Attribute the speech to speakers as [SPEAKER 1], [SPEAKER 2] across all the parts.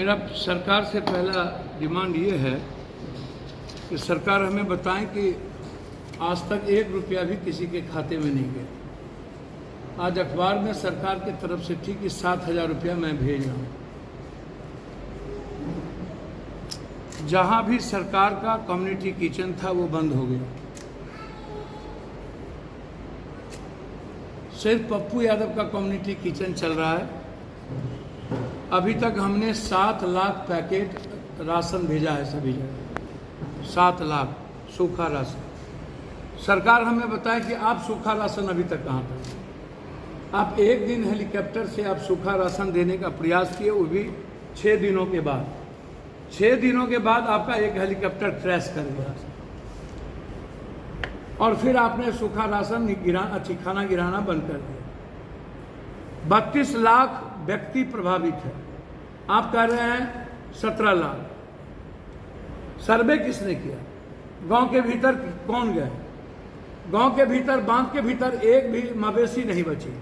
[SPEAKER 1] मेरा सरकार से पहला डिमांड ये है कि सरकार हमें बताएं कि आज तक 1 रुपया भी किसी के खाते में नहीं गया। आज अखबार में सरकार की तरफ से थी कि 7,000 रुपया मैं भेज रहा हूँ। जहाँ भी सरकार का कम्युनिटी किचन था वो बंद हो गया। सिर्फ पप्पू यादव का कम्युनिटी किचन चल रहा है। अभी तक हमने 7 लाख पैकेट राशन भेजा है सभी जगह। 7 लाख सूखा राशन। सरकार हमें बताए कि आप सूखा राशन अभी तक कहाँ पर। आप एक दिन हेलीकॉप्टर से आप सूखा राशन देने का प्रयास किए, वो भी 6 दिनों के बाद। 6 दिनों के बाद आपका एक हेलीकॉप्टर क्रैश कर गया और फिर आपने सूखा राशन खाना गिराना बंद कर दिया। 32 लाख व्यक्ति प्रभावित है। आप कह रहे हैं 17 लाख। सर्वे किसने किया? गांव के भीतर कौन गए? गांव के भीतर, बांध के भीतर एक भी मवेशी नहीं बची,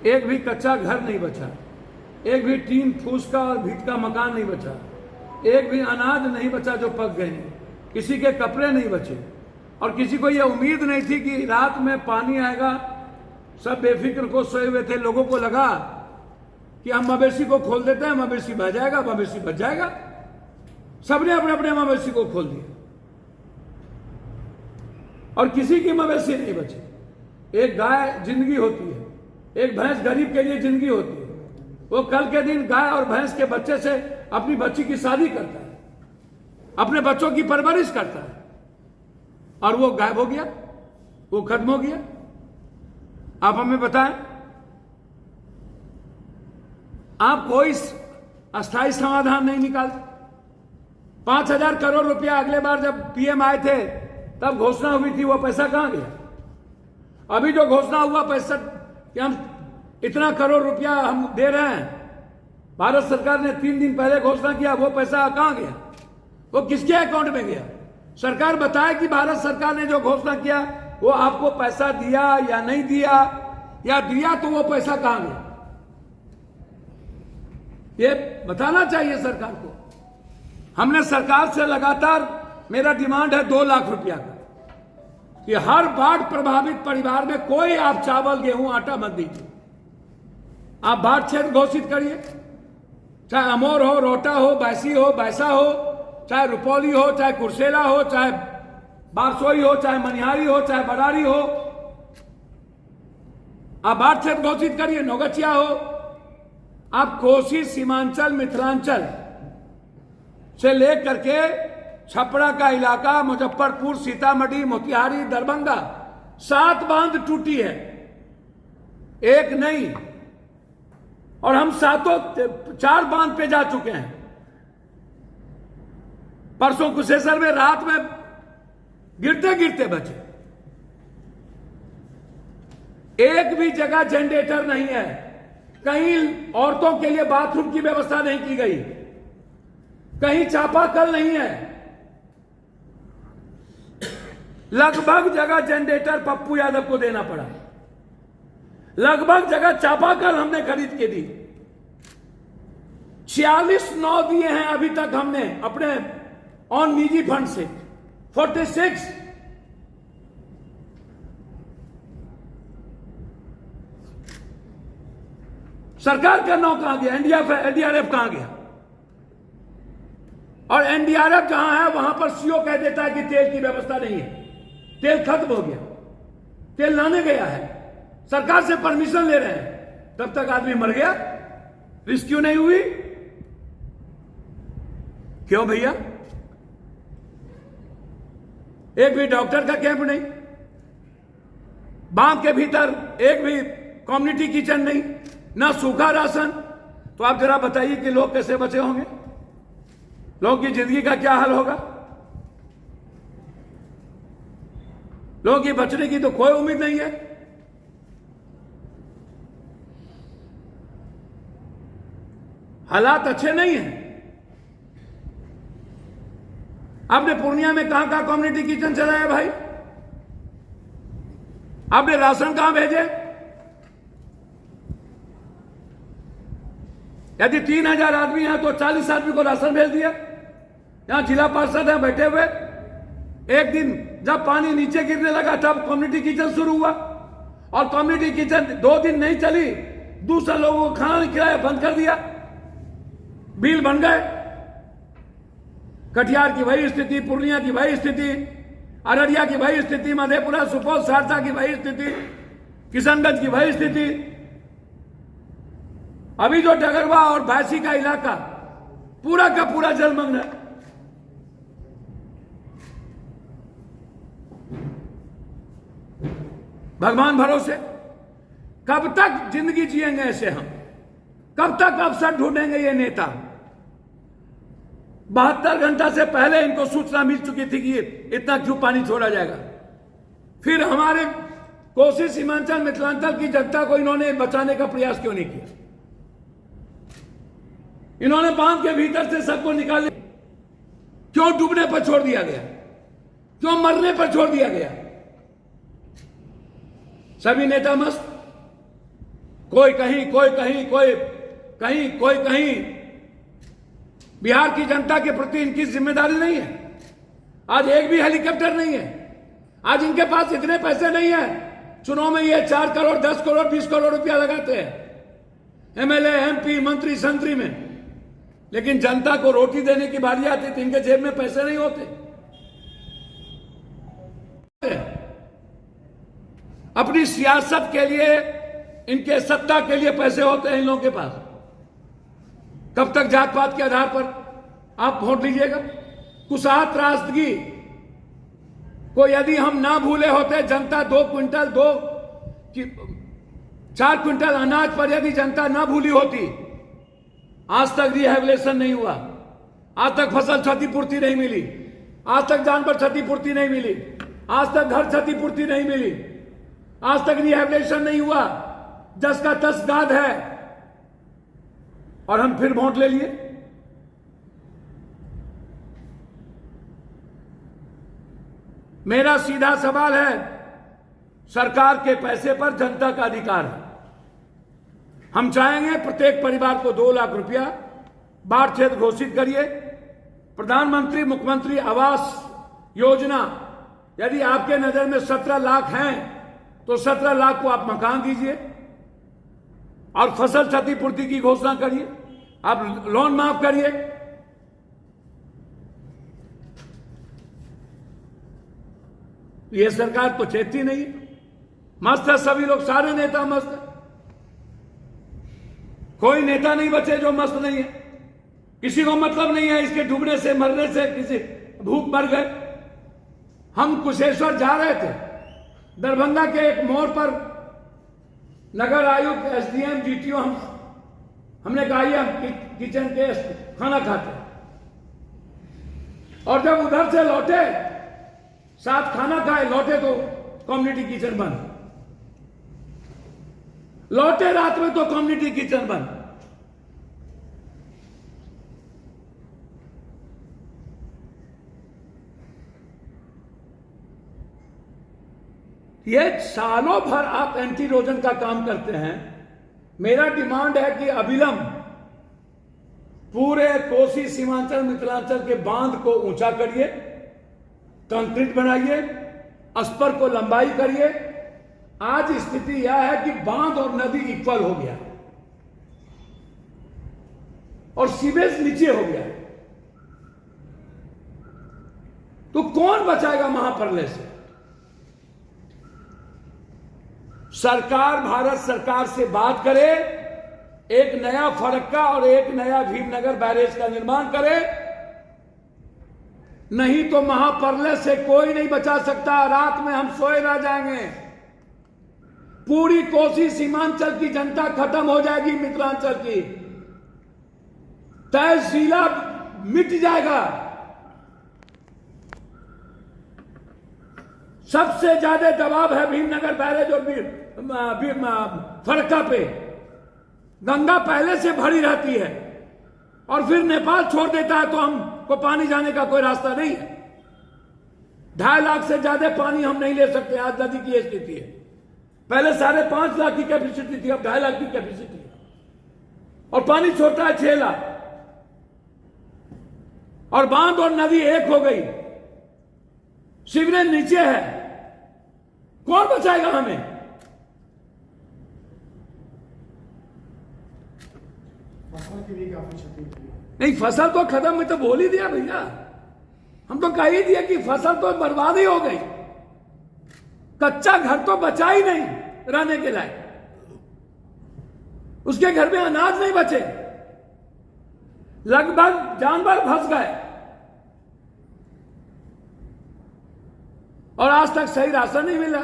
[SPEAKER 1] एक भी कच्चा घर नहीं बचा, एक भी टीन फूस का और भीट का मकान नहीं बचा, एक भी अनाज नहीं बचा जो पक गए, किसी के कपड़े नहीं बचे। और किसी को यह उम्मीद नहीं थी कि रात में पानी आएगा। सब बेफिक्र को सोए हुए थे। लोगों को लगा कि हम मवेशी को खोल देते हैं, मवेशी बच जाएगा, मवेशी बच जाएगा। सबने अपने अपने मवेशी को खोल दिया और किसी की मवेशी नहीं बची। एक गाय जिंदगी होती है, एक भैंस गरीब के लिए जिंदगी होती है। वो कल के दिन गाय और भैंस के बच्चे से अपनी बच्ची की शादी करता है, अपने बच्चों की परवरिश करता है, और वो गायब हो गया, वो खत्म हो गया। आप हमें बताएं, आप कोई अस्थायी समाधान नहीं निकालते। 5,000 करोड़ रुपया अगले बार जब पीएम आए थे तब घोषणा हुई थी, वो पैसा कहां गया? अभी जो घोषणा हुआ पैसा कि हम इतना करोड़ रुपया हम दे रहे हैं, भारत सरकार ने 3 दिन पहले घोषणा किया, वो पैसा कहां गया? वो किसके अकाउंट में गया? सरकार बताए कि भारत सरकार ने जो घोषणा किया वो आपको पैसा दिया या नहीं दिया, या दिया तो वो पैसा कहां गया? ये बताना चाहिए सरकार को। हमने सरकार से लगातार, मेरा डिमांड है 2 लाख रुपया का, कि हर बाढ़ प्रभावित परिवार में कोई आप चावल, गेहूं, आटा मत दीजिए। आप बाढ़ क्षेत्र घोषित करिए, चाहे अमोर हो, रोहटा हो, बैसी हो, बैसा हो, चाहे रुपौली हो, चाहे कुर्सेला हो, चाहे बारसोई हो, चाहे मनिहारी हो, चाहे बरारी हो। आप बाढ़ क्षेत्र घोषित करिए। नौगछिया हो, आप कोसी, सीमांचल, मिथिलांचल से लेकर के छपरा का इलाका, मुजफ्फरपुर, सीतामढ़ी, मोतिहारी, दरभंगा, 7 बांध टूटी है, एक नहीं। और हम 4 बांध पे जा चुके हैं। परसों कुशेश्वर में रात में गिरते गिरते बचे। एक भी जगह जनरेटर नहीं है, कहीं औरतों के लिए बाथरूम की व्यवस्था नहीं की गई, कहीं चापाकल नहीं है। लगभग जगह जनरेटर पप्पू यादव को देना पड़ा, लगभग जगह चापाकल हमने खरीद के दी। 46 दिए हैं अभी तक हमने अपने ऑन निजी फंड से। 46 सरकार का 9 कहां गया? एनडीआरएफ कहां गया? और एनडीआरएफ जहां है वहां पर सीओ कह देता है कि तेल की व्यवस्था नहीं है, तेल खत्म हो गया, तेल लाने गया है, सरकार से परमिशन ले रहे हैं, तब तक आदमी मर गया, रेस्क्यू नहीं हुई। क्यों भैया? एक भी डॉक्टर का कैंप नहीं, बांध के भीतर एक भी कम्युनिटी किचन नहीं, ना सूखा राशन। तो आप जरा बताइए कि लोग कैसे बचे होंगे? लोगों की जिंदगी का क्या हाल होगा? लोगों की बचने की तो कोई उम्मीद नहीं है। हालात अच्छे नहीं हैं। आपने पूर्णिया में कहां कहां कम्युनिटी किचन चलाया भाई? आपने राशन कहां भेजे? यदि 3000 आदमी हैं तो 40 आदमी को राशन भेज दिया। यहां जिला पार्षद है बैठे हुए, एक दिन जब पानी नीचे गिरने लगा तब कम्युनिटी किचन शुरू हुआ, और कम्युनिटी किचन 2 दिन नहीं चली, दूसरे लोगों को खाना नहीं खिलाया, बंद कर दिया, बिल बन गए। कटिहार की वही स्थिति, पूर्णिया की वही स्थिति, अररिया की वही स्थिति, मधेपुरा, सुपौल, सहरसा की वही स्थिति, किशनगंज की वही स्थिति। अभी जो डगरवा और भैंसी का इलाका पूरा का पूरा जलमग्न है। भगवान भरोसे कब तक जिंदगी जिएंगे ऐसे हम? कब तक अवसर ढूंढेंगे ये नेता? 72 घंटा से पहले इनको सूचना मिल चुकी थी कि इतना क्यों पानी छोड़ा जाएगा। फिर हमारे कोसी, सीमांचल, मिथिलांचल की जनता को इन्होंने बचाने का प्रयास क्यों नहीं किया? इन्होंने बांध के भीतर से सबको निकाल, क्यों डूबने पर छोड़ दिया गया? क्यों मरने पर छोड़ दिया गया? सभी नेता मस्त, कोई कहीं, कोई कहीं, कोई कहीं, कोई कहीं। बिहार की जनता के प्रति इनकी जिम्मेदारी नहीं है। आज एक भी हेलीकॉप्टर नहीं है। आज इनके पास इतने पैसे नहीं है। चुनाव में ये 4 करोड़, 10 करोड़, 20 करोड़ रुपया लगाते हैं एमएलए, एमपी, मंत्री, संतरी में, लेकिन जनता को रोटी देने की बारी आती तो इनके जेब में पैसे नहीं होते। अपनी सियासत के लिए, इनके सत्ता के लिए पैसे होते हैं इन लोगों के पास। कब तक जात पात के आधार पर आप वोट लीजिएगा? कुशहा त्रासदगी को यदि हम ना भूले होते, जनता 2 क्विंटल 4 क्विंटल अनाज पर यदि जनता ना भूली होती, आज तक रिहेबिलिटेशन नहीं हुआ, आज तक फसल क्षतिपूर्ति नहीं मिली, आज तक जानवर क्षतिपूर्ति नहीं मिली, आज तक घर क्षतिपूर्ति नहीं मिली, आज तक रिहेबिलिटेशन नहीं हुआ, जस का तस गाद है, और हम फिर वोट ले लिए। मेरा सीधा सवाल है, सरकार के पैसे पर जनता का अधिकार है। हम चाहेंगे प्रत्येक परिवार को 2 लाख रुपया बाढ़ क्षेत्र घोषित करिए। प्रधानमंत्री मुख्यमंत्री आवास योजना, यदि आपके नजर में 17 लाख हैं तो 17 लाख को आप मकान दीजिए, और फसल क्षतिपूर्ति की घोषणा करिए, आप लोन माफ करिए। ये सरकार तो चेतती नहीं। मस्त है सभी लोग, सारे नेता मस्त है, कोई नेता नहीं बचे जो मस्त नहीं है। किसी को मतलब नहीं है इसके डूबने से, मरने से, किसी भूख मर गए। हम कुशेश्वर जा रहे थे, दरभंगा के एक मोड़ पर नगर आयुक्त, एसडीएम, जीटीओ, हमने कहा ये हम किचन के खाना खाते, और जब उधर से लौटे, साथ खाना खाए, लौटे तो कम्युनिटी किचन बंद। लौटे रात में तो कम्युनिटी किचन बंद। ये सालों भर आप एंटी इरोजन का काम करते हैं। मेरा डिमांड है कि अविलंब पूरे कोसी, सीमांचल, मिथिलांचल के बांध को ऊंचा करिए, कंक्रीट बनाइए, अस्पर को लंबाई करिए। आज स्थिति यह है कि बांध और नदी इक्वल हो गया और सीवेज नीचे हो गया, तो कौन बचाएगा महाप्रलय से? सरकार, भारत सरकार से बात करे, एक नया फरक्का और एक नया भीमनगर बैरेज का निर्माण करे, नहीं तो महाप्रलय से कोई नहीं बचा सकता। रात में हम सोए रह जाएंगे। पूरी कोसी, सीमांचल की जनता खत्म हो जाएगी, मिथिलांचल की तहसीला मिट जाएगा। सबसे ज्यादा दबाव है भीमनगर बैरेज और फरक्का पे। गंगा पहले से भरी रहती है और फिर नेपाल छोड़ देता है, तो हमको पानी जाने का कोई रास्ता नहीं है। 2.5 लाख से ज्यादा पानी हम नहीं ले सकते। आज नदी की स्थिति है, पहले 5.5 लाख की कैपेसिटी थी, अब 2.5 लाख की कैपेसिटी है, और पानी छोटा है 6 लाख, और बांध और नदी एक हो गई, सीवरेज नीचे है, कौन बचाएगा हमें?
[SPEAKER 2] फसल की भी काफी क्षति हुई है।
[SPEAKER 1] नहीं, फसल तो खत्म, मैं तो बोल ही दिया भैया, हम तो कह ही दिया कि फसल तो बर्बाद ही हो गई, कच्चा घर तो बचा ही नहीं रहने के लायक, उसके घर में अनाज नहीं बचे, लगभग जानवर फंस गए, और आज तक सही राशन नहीं मिला।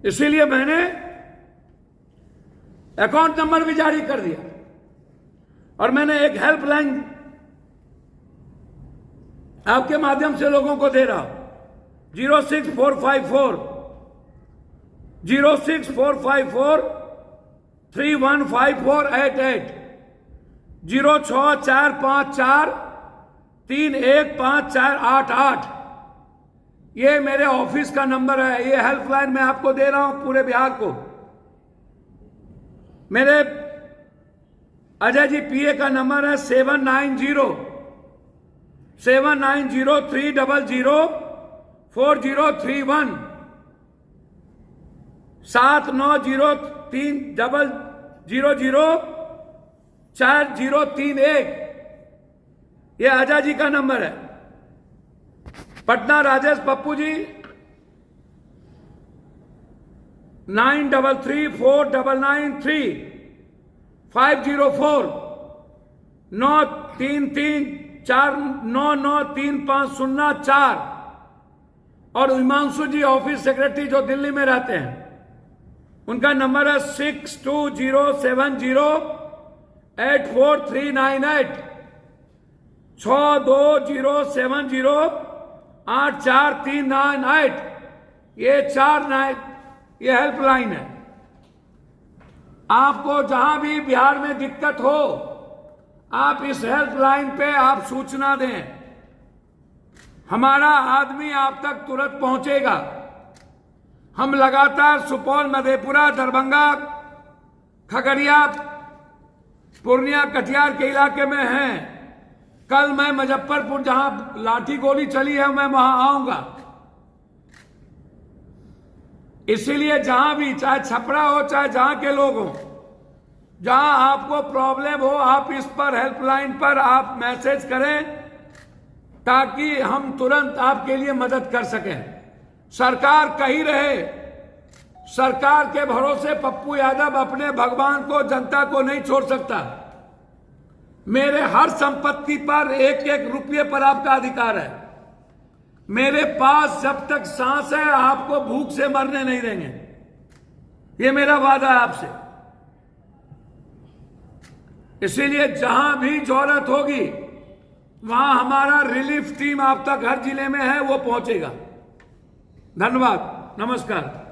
[SPEAKER 1] इसीलिए मैंने अकाउंट नंबर भी जारी कर दिया, और मैंने एक हेल्पलाइन आपके माध्यम से लोगों को दे रहा हूं, 06454 315488, 06454 315488, ये मेरे ऑफिस का नंबर है। ये हेल्पलाइन मैं आपको दे रहा हूं पूरे बिहार को। मेरे अजय जी पीए का नंबर है 7903004031, 7903004031, ये अजय जी का नंबर है। पटना राजेश पप्पू जी 9334993504 93349935004, और हिमांशु जी ऑफिस सेक्रेटरी जो दिल्ली में रहते हैं, उनका नंबर है 6207084398, 6207084398, ये हेल्पलाइन है। आपको जहां भी बिहार में दिक्कत हो, आप इस हेल्पलाइन पे आप सूचना दें, हमारा आदमी आप तक तुरंत पहुंचेगा। हम लगातार सुपौल, मधेपुरा, दरभंगा, खगड़िया, पूर्णिया, कटिहार के इलाके में हैं। कल मैं मुजफ्फरपुर, जहां लाठी गोली चली है, मैं वहां आऊंगा। इसीलिए जहां भी, चाहे छपरा हो चाहे जहां के लोग हो, जहां आपको प्रॉब्लम हो, आप इस पर हेल्पलाइन पर आप मैसेज करें, ताकि हम तुरंत आपके लिए मदद कर सकें। सरकार कही रहे, सरकार के भरोसे पप्पू यादव अपने भगवान को, जनता को नहीं छोड़ सकता। मेरे हर संपत्ति पर 1-1 रुपये पर आपका अधिकार है। मेरे पास जब तक सांस है, आपको भूख से मरने नहीं देंगे, ये मेरा वादा है आपसे। इसीलिए जहां भी जरूरत होगी, वहां हमारा रिलीफ टीम आप तक हर जिले में है, वो पहुंचेगा। धन्यवाद, नमस्कार।